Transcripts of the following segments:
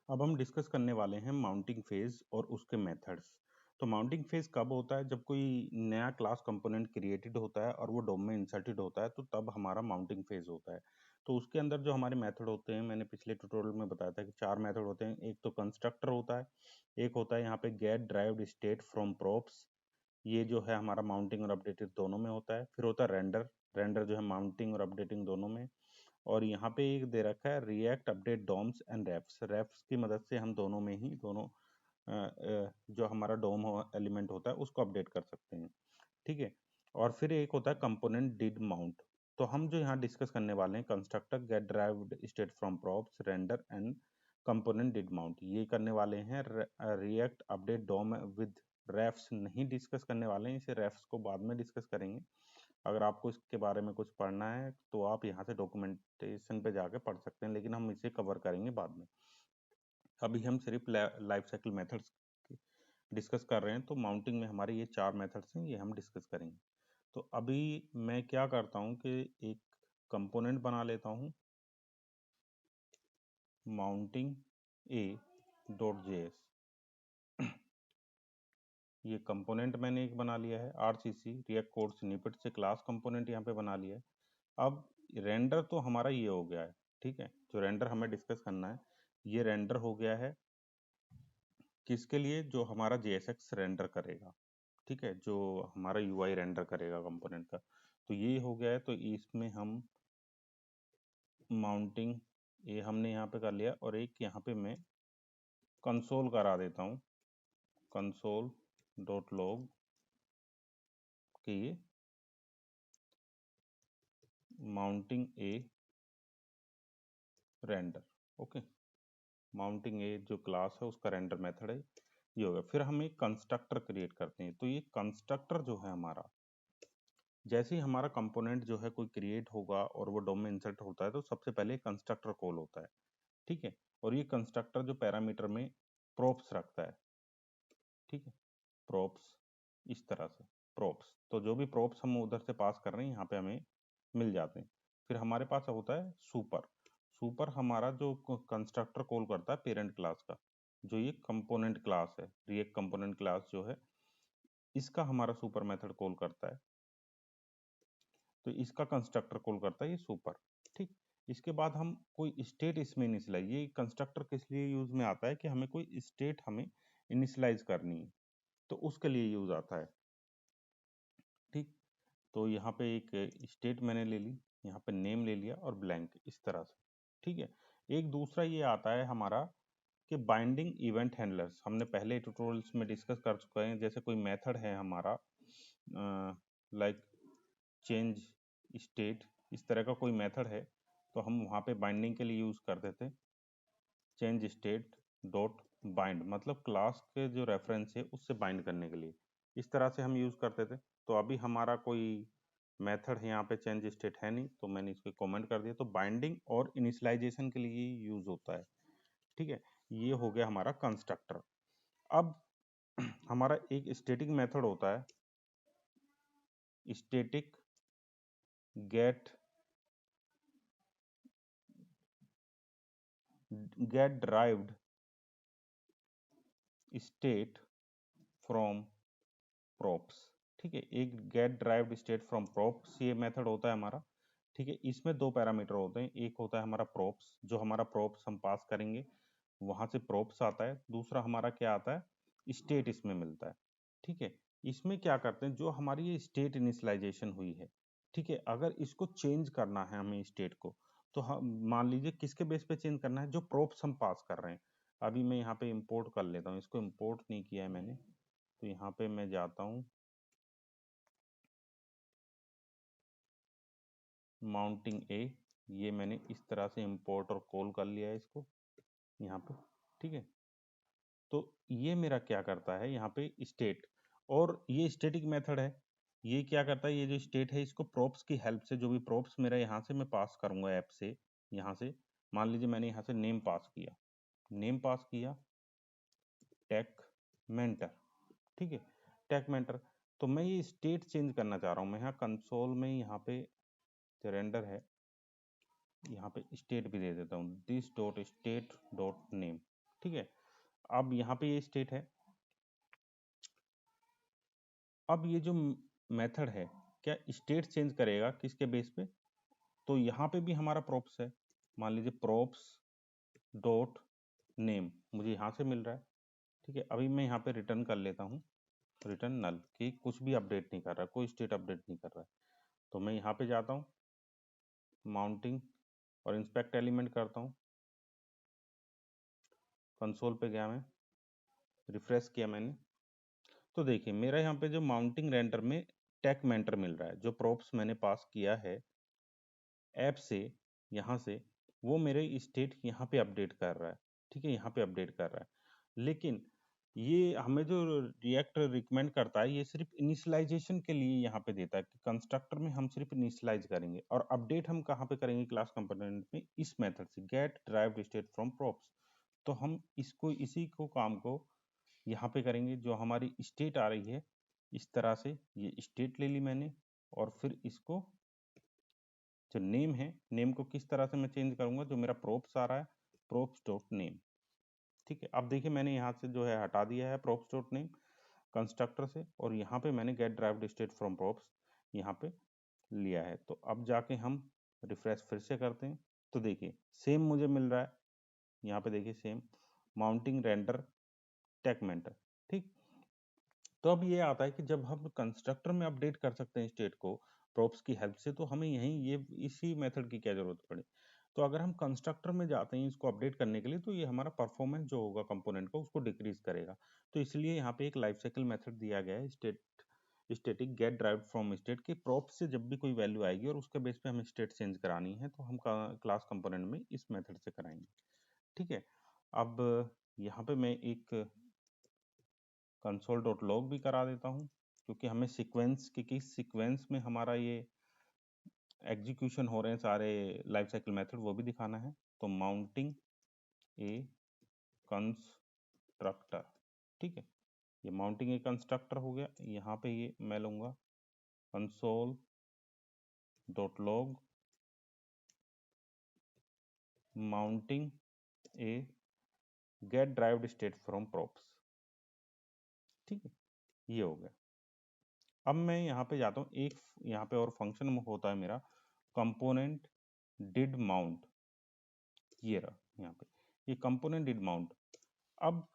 अब हम डिस्कस करने वाले हैं माउंटिंग फेज और उसके मेथड्स। तो माउंटिंग फेज कब होता है? जब कोई नया क्लास कंपोनेंट क्रिएटेड होता है और वो डोम में इंसर्टेड होता है, तो तब हमारा माउंटिंग फेज होता है। तो उसके अंदर जो हमारे मेथड होते हैं, मैंने पिछले ट्यूटोरियल में बताया था कि 4 मेथड होते हैं। एक तो कंस्ट्रक्टर होता है, एक होता है यहाँ पे get derived state from props, ये जो है हमारा माउंटिंग और अपडेटेड दोनों में होता है। फिर होता है रेंडर, रेंडर जो है माउंटिंग और अपडेटिंग दोनों में। और यहाँ पे एक दे रखा है React update DOMs and refs, refs की मदद से हम दोनों में ही दोनों जो हमारा डोम एलिमेंट होता है उसको अपडेट कर सकते हैं। ठीक है। और फिर एक होता है कंपोनेंट डिड माउंट। तो हम जो यहाँ डिस्कस करने वाले हैं constructor get derived state from props render and component did mount, ये करने वाले हैं। React update DOM with refs नहीं डिस्कस करने वाले हैं, इसे रेफ्स को बाद में डिस्कस करेंगे। अगर आपको इसके बारे में कुछ पढ़ना है तो आप यहाँ से डॉक्यूमेंटेशन पे जाके पढ़ सकते हैं, लेकिन हम इसे कवर करेंगे बाद में। अभी हम सिर्फ लाइफ साइकिल मेथड्स डिस्कस कर रहे हैं। तो माउंटिंग में हमारे ये 4 मेथड्स हैं, ये हम डिस्कस करेंगे। तो अभी मैं क्या करता हूँ कि एक कंपोनेंट बना लेता हूँ, माउंटिंग ए डॉट जेएस। ये कंपोनेंट मैंने एक बना लिया है, आरसीसी रिएक्ट कोड स्निपेट से क्लास कंपोनेंट यहाँ पे बना लिया है। अब रेंडर तो हमारा ये हो गया है, ठीक है। जो रेंडर हमें डिस्कस करना है, ये रेंडर हो गया है किसके लिए? जो हमारा JSX रेंडर करेगा, ठीक है, जो हमारा UI रेंडर करेगा कंपोनेंट का। तो ये हो गया है। तो इसमें हम माउंटिंग ये हमने यहाँ पे कर लिया, और एक यहाँ पे मैं कंसोल करा देता हूँ, कंसोल डॉट लॉग कि mounting A render. Okay, mounting A जो क्लास है उसका रेंडर मेथड है, ये होगा। फिर हम एक कंस्ट्रक्टर क्रिएट करते हैं। तो ये कंस्ट्रक्टर जो है हमारा, जैसे ही हमारा कंपोनेंट जो है कोई क्रिएट होगा और वो डोम में इंसर्ट होता है, तो सबसे पहले कंस्ट्रक्टर कॉल होता है, ठीक है। और ये कंस्ट्रक्टर जो पैरामीटर में प्रोप्स रखता है, ठीक है, प्रोप्स इस तरह से प्रोप्स। तो जो भी प्रोप्स हम उधर से पास कर रहे हैं यहाँ पे हमें मिल जाते हैं। फिर हमारे पास होता है सुपर। सुपर हमारा जो कंस्ट्रक्टर कॉल करता है पेरेंट क्लास का, जो ये कंपोनेंट क्लास है, रिएक्ट कंपोनेंट क्लास जो है, इसका हमारा सुपर मेथड कॉल करता है। तो इसका कंस्ट्रक्टर कॉल करता है ये सुपर, ठीक। इसके बाद हम कोई स्टेट इसमें इनिशियलाइज, ये कंस्ट्रक्टर किस लिए यूज में आता है कि हमें कोई स्टेट हमें इनिशियलाइज करनी है, तो उसके लिए यूज आता है, ठीक। तो यहाँ पे एक स्टेट मैंने ले ली, यहाँ पे नेम ले लिया और ब्लैंक, इस तरह से, ठीक है। एक दूसरा ये आता है हमारा कि बाइंडिंग इवेंट हैंडलर्स, हमने पहले ट्यूटोरियल्स में डिस्कस कर चुके हैं। जैसे कोई मेथड है हमारा लाइक चेंज स्टेट, इस तरह का कोई मेथड है, तो हम वहाँ पे बाइंडिंग के लिए यूज करते थे चेंज स्टेट डॉट बाइंड, मतलब क्लास के जो रेफरेंस है उससे बाइंड करने के लिए, इस तरह से हम यूज करते थे। तो अभी हमारा कोई मेथड है यहाँ पे चेंज स्टेट है नहीं, तो मैंने इसको कमेंट कर दिया। तो बाइंडिंग और इनिशियलाइजेशन के लिए यूज होता है, ठीक है। ये हो गया हमारा कंस्ट्रक्टर। अब हमारा एक स्टैटिक मेथड होता है, static get derived state from props, ठीक है। एक get derived state from props ये मेथड होता है हमारा, ठीक है। इसमें 2 पैरामीटर होते हैं, एक होता है हमारा प्रॉप्स, जो हमारा प्रॉप्स हम पास करेंगे वहां से प्रॉप्स आता है। दूसरा हमारा क्या आता है, स्टेट इसमें मिलता है, ठीक है। इसमें क्या करते हैं, जो हमारी ये स्टेट इनिशियलाइजेशन हुई है, ठीक है, अगर इसको चेंज करना है हमें स्टेट को, तो हम मान लीजिए किसके बेस पे चेंज करना है, जो प्रॉप्स हम पास कर रहे हैं। अभी मैं यहाँ पे इंपोर्ट कर लेता हूँ, इसको इंपोर्ट नहीं किया है मैंने, तो यहाँ पे मैं जाता हूँ माउंटिंग ए, ये मैंने इस तरह से इंपोर्ट और कॉल कर लिया है इसको यहाँ पे, ठीक है। तो ये मेरा क्या करता है यहाँ पे स्टेट, और ये स्टेटिक मेथड है। ये क्या करता है, ये जो स्टेट है इसको प्रॉप्स की हेल्प से, जो भी प्रॉप्स मेरा यहाँ से मैं पास करूंगा ऐप से, यहाँ से मान लीजिए मैंने यहाँ से नेम पास किया, नेम पास किया टेक मेंटर, ठीक है, टेक मेंटर। तो मैं ये स्टेट चेंज करना चाह रहा हूँ, मैं यहाँ कंसोल में यहाँ पे जो रेंडर है यहाँ पे स्टेट भी दे देता हूँ, this dot state dot name, अब यहाँ पे ये स्टेट है। अब ये जो मेथड है क्या स्टेट चेंज करेगा किसके बेस पे? तो यहाँ पे भी हमारा प्रोप्स है, मान लीजिए प्रोप्स डॉट नेम मुझे यहाँ से मिल रहा है। ठीक है, अभी मैं यहाँ पे रिटर्न कर लेता हूँ, रिटर्न नल, कि कुछ भी अपडेट नहीं कर रहा, कोई स्टेट अपडेट नहीं कर रहा है। तो मैं यहाँ पे जाता हूँ माउंटिंग और इंस्पेक्ट एलिमेंट करता हूँ, कंसोल पे गया, मैं रिफ्रेश किया मैंने, तो देखिए मेरा यहाँ पे जो माउंटिंग रेंडर में टेक मेंटर मिल रहा है, जो प्रोप्स मैंने पास किया है ऐप से, यहाँ से वो मेरे स्टेट यहाँ पे अपडेट कर रहा है। ठीक है, यहाँ पे अपडेट कर रहा है, लेकिन ये हमें जो रिएक्ट रिकमेंड करता है ये सिर्फ इनिशियलाइजेशन के लिए यहाँ पे देता है कि कंस्ट्रक्टर में हम सिर्फ इनिशियलाइज करेंगे, और अपडेट हम कहाँ पे करेंगे क्लास कंपोनेंट में, इस मेथड से get derived state from props. तो हम इसको इसी को काम को यहाँ पे करेंगे, जो हमारी स्टेट आ रही है इस तरह से, ये स्टेट ले ली मैंने, और फिर इसको जो नेम है, नेम को किस तरह से मैं चेंज करूंगा, जो मेरा प्रोप्स आ रहा है प्रोप्स डॉट नेम। ठीक है, अब देखिए मैंने यहाँ से जो है हटा दिया है प्रोप्स डॉट नेम कंस्ट्रक्टर से, और यहाँ पे मैंने get derived state from props यहाँ पे लिया है। तो अब जाके हम रिफ्रेश फिर से करते हैं, तो देखिए सेम मुझे मिल रहा है, यहाँ पे देखिए सेम माउंटिंग रेंडर टेक मेंटर। ठीक, तो अब ये आता है कि जब हम कंस्ट्रक्टर में अपडेट कर सकते हैं स्टेट को प्रोप्स की हेल्प से, तो हमें यहीं ये इसी मेथड की क्या जरूरत पड़ी। तो अगर हम कंस्ट्रक्टर में जाते हैं इसको अपडेट करने के लिए, तो ये हमारा परफॉर्मेंस जो होगा कंपोनेंट का उसको डिक्रीज करेगा। तो इसलिए यहाँ पे एक लाइफ साइकिल मेथड दिया गया है, static get derived from state, के प्रोप्स से जब भी कोई वैल्यू आएगी और उसके बेस पे हमें स्टेट चेंज करानी है, तो हम क्लास कंपोनेंट में इस मेथड से कराएंगे। ठीक है, अब यहाँ पे मैं एक कंसोल डॉट लॉग भी करा देता हूँ, क्योंकि हमें सीक्वेंस के किस सीक्वेंस में हमारा ये एग्जीक्यूशन हो रहे हैं सारे लाइफ साइकिल मेथड, वो भी दिखाना है। तो माउंटिंग ए कंस्ट्रक्टर, ठीक है, ये माउंटिंग ए कंस्ट्रक्टर हो गया। यहाँ पे ये मैं लूंगा console dot log mounting A get derived state from props. ठीक है, ये हो गया। अब मैं यहाँ पे जाता हूँ, एक यहाँ पे और फंक्शन होता है मेरा कंपोनेंट डिड माउंट, ये रहा यहाँ पे, ये कंपोनेंट डिड माउंट। अब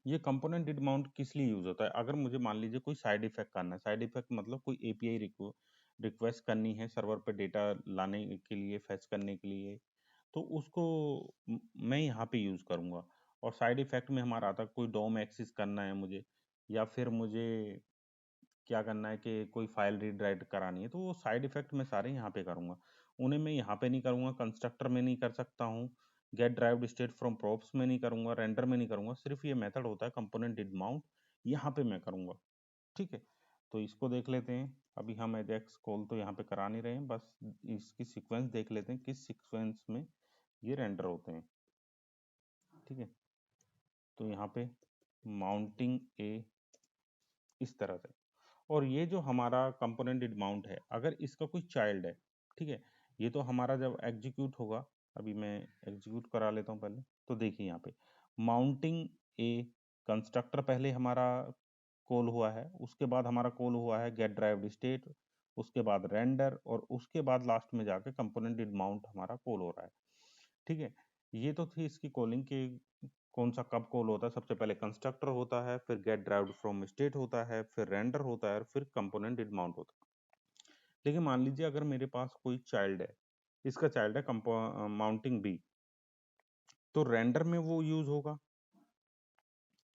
ये कंपोनेंट डिड माउंट किस लिए यूज होता है? अगर मुझे मान लीजिए कोई साइड इफेक्ट करना है, साइड इफेक्ट मतलब कोई एपीआई रिक्वेस्ट करनी है सर्वर पे डेटा लाने के लिए, फेच करने के लिए, तो उसको मैं यहाँ पे यूज करूंगा। और साइड इफेक्ट में हमारा आता है कोई डोम एक्सेस करना है मुझे, या फिर मुझे क्या करना है कि कोई फाइल रीड राइट करानी है, तो वो साइड इफेक्ट मैं सारे यहाँ पे करूंगा। उन्हें मैं यहाँ पे नहीं करूंगा, कंस्ट्रक्टर में नहीं कर सकता हूँ, get derived state from props में नहीं करूंगा, रेंडर में नहीं करूंगा, सिर्फ ये मेथड होता है कंपोनेंट डिड माउंट, यहाँ पे मैं करूंगा। ठीक है, तो इसको देख लेते हैं। अभी हम एजेक्स कॉल तो यहाँ पे करा नहीं रहे हैं, बस इसकी सीक्वेंस देख लेते हैं किस सीक्वेंस में ये रेंडर होते हैं। ठीक है, तो यहाँ पे माउंटिंग ए इस तरह से, और ये जो हमारा कंपोनेंट डिड माउंट है, अगर इसका कोई चाइल्ड है, ठीक है, ये तो हमारा जब एग्जीक्यूट होगा, अभी मैं एग्जीक्यूट करा लेता हूँ पहले। तो देखिए यहाँ पे माउंटिंग ए कंस्ट्रक्टर पहले हमारा कॉल हुआ है, उसके बाद हमारा कॉल हुआ है गेट ड्राइव्ड स्टेट, उसके बाद रेंडर, और उसके बाद लास्ट में जाके कंपोनेंट डिड माउंट हमारा कॉल हो रहा है। ठीक है, ये तो थी इसकी कॉलिंग के कौन सा कब कॉल होता है। सबसे पहले कंस्ट्रक्टर होता है, फिर गेट ड्राइव्ड फ्रॉम स्टेट होता है, फिर रेंडर होता है, और फिर कंपोनेंट डिड माउंट होता है। लेकिन मान लीजिए अगर मेरे पास कोई चाइल्ड है, इसका चाइल्ड है माउंटिंग बी, तो रेंडर में वो यूज होगा,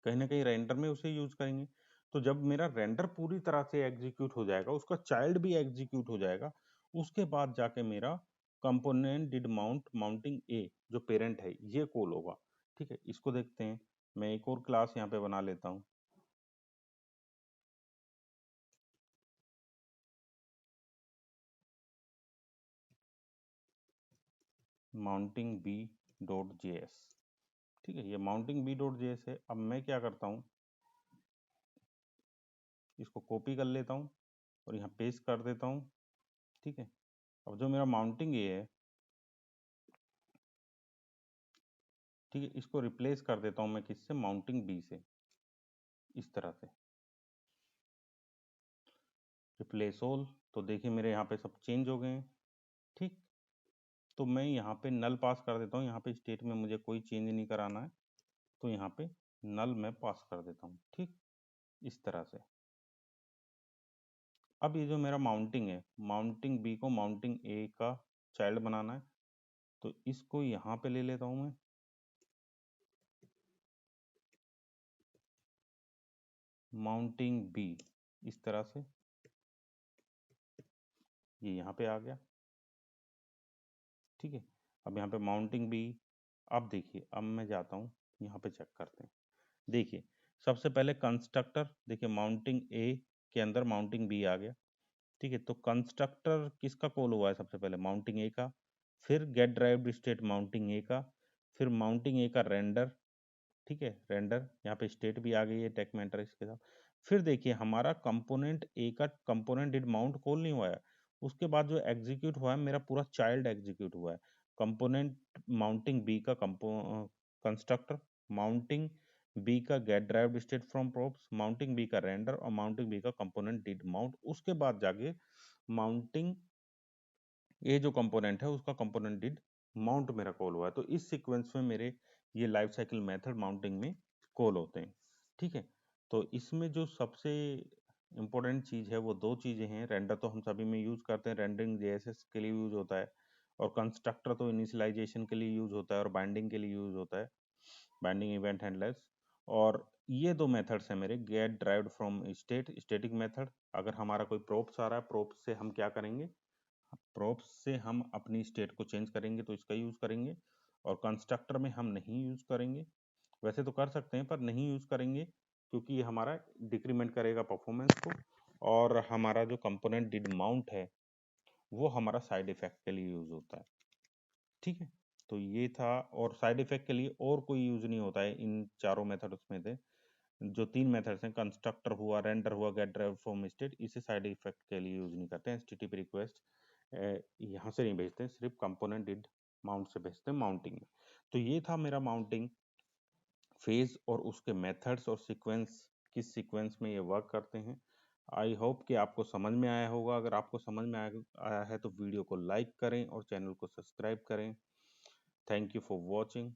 कहीं ना कहीं रेंडर में उसे यूज करेंगे। तो जब मेरा रेंडर पूरी तरह से एग्जीक्यूट हो जाएगा, उसका चाइल्ड भी एग्जीक्यूट हो जाएगा, उसके बाद जाके मेरा component did mount mounting A जो पेरेंट है ये कॉल होगा। ठीक है, इसको देखते हैं, मैं एक और क्लास यहाँ पे बना लेता हूँ, माउंटिंग बी डॉट जेएस। ठीक है, ये माउंटिंग बी डॉट जेएस है। अब मैं क्या करता हूँ, इसको कॉपी कर लेता हूँ और यहाँ पेस्ट कर देता हूँ। ठीक है, अब जो मेरा माउंटिंग ए है, ठीक है, इसको रिप्लेस कर देता हूँ मैं किससे, माउंटिंग बी से, इस तरह से रिप्लेस ऑल। तो देखिए मेरे यहाँ पे सब चेंज हो गए हैं। ठीक, तो मैं यहाँ पे नल पास कर देता हूँ, यहाँ पे स्टेट में मुझे कोई चेंज नहीं कराना है, तो यहाँ पे नल मैं पास कर देता हूँ। ठीक, इस तरह से। अब ये जो मेरा माउंटिंग है, माउंटिंग बी को माउंटिंग ए का चाइल्ड बनाना है, तो इसको यहाँ पे ले लेता हूँ मैं, माउंटिंग बी, इस तरह से ये यहाँ पे आ गया। ठीक है, अब यहाँ पे माउंटिंग बी। अब देखिए, अब मैं जाता हूँ यहाँ पे, चेक करते हैं। देखिए सबसे पहले कंस्ट्रक्टर, देखिए माउंटिंग ए के अंदर माउंटिंग बी आ गया। ठीक है, तो कंस्ट्रक्टर किसका कॉल हुआ है, सबसे पहले माउंटिंग ए का, फिर गेट ड्राइव्ड स्टेट माउंटिंग ए का, फिर माउंटिंग ए का रेंडर। ठीक है, रेंडर, यहाँ पे स्टेट भी आ गई है टेक मेंटर इसके साथ। फिर देखिए हमारा कंपोनेंट ए का कंपोनेंट डिड माउंट कॉल नहीं हुआ है, उसके बाद जो एग्जीक्यूट हुआ है मेरा पूरा चाइल्ड एग्जीक्यूट हुआ है, कंपोनेंट माउंटिंग बी का कंस्ट्रक्टर, माउंटिंग बी का get derived state from props, mounting B का रेंडर और माउंटिंग बी का कंपोनेंट डिड माउंट। उसके बाद जाके माउंटिंग ए जो कंपोनेंट है उसका कंपोनेंट डिड माउंट मेरा कॉल हुआ है। तो इस सीक्वेंस में मेरे ये लाइफ साइकिल मेथड माउंटिंग में कॉल होते हैं। ठीक है, तो इसमें जो सबसे इम्पोर्टेंट चीज़ है वो दो चीज़ें हैं। रेंडर तो हम सभी में यूज़ करते हैं, रेंडरिंग जेएसएस के लिए यूज़ होता है, और कंस्ट्रक्टर तो इनिशियलाइजेशन के लिए यूज़ होता है और बाइंडिंग के लिए यूज़ होता है, बाइंडिंग इवेंट हैंडलर्स। और ये दो मेथड्स हैं मेरे, get derived from state, static method. अगर हमारा कोई प्रोप्स आ रहा है, प्रोप्स से हम क्या करेंगे, प्रोप्स से हम अपनी स्टेट को चेंज करेंगे, तो इसका यूज़ करेंगे। और कंस्ट्रक्टर में हम नहीं यूज़ करेंगे, वैसे तो कर सकते हैं पर नहीं यूज़ करेंगे, क्योंकि ये हमारा डिक्रीमेंट करेगा परफॉर्मेंस को। और हमारा जो कंपोनेंट डिड माउंट है वो हमारा साइड इफेक्ट के लिए यूज़ होता है। ठीक है, तो ये था। और साइड इफेक्ट के लिए और कोई यूज़ नहीं होता है इन चारों मेथड्स में से। जो तीन मेथड्स हैं, कंस्ट्रक्टर हुआ, रेंडर हुआ, गेट ड्राइव फ्रॉम स्टेट, इसे साइड इफेक्ट के लिए यूज़ नहीं करते हैं। एचटीटीपी रिक्वेस्ट यहाँ से नहीं भेजते हैं, सिर्फ कंपोनेंट डिड माउंट से भेजते हैं माउंटिंग में। तो ये था मेरा माउंटिंग फेज और उसके मेथड्स और सीक्वेंस, किस सीक्वेंस में ये वर्क करते हैं। आई होप कि आपको समझ में आया होगा। अगर आपको समझ में आया है तो वीडियो को लाइक करें और चैनल को सब्सक्राइब करें। Thank you for watching.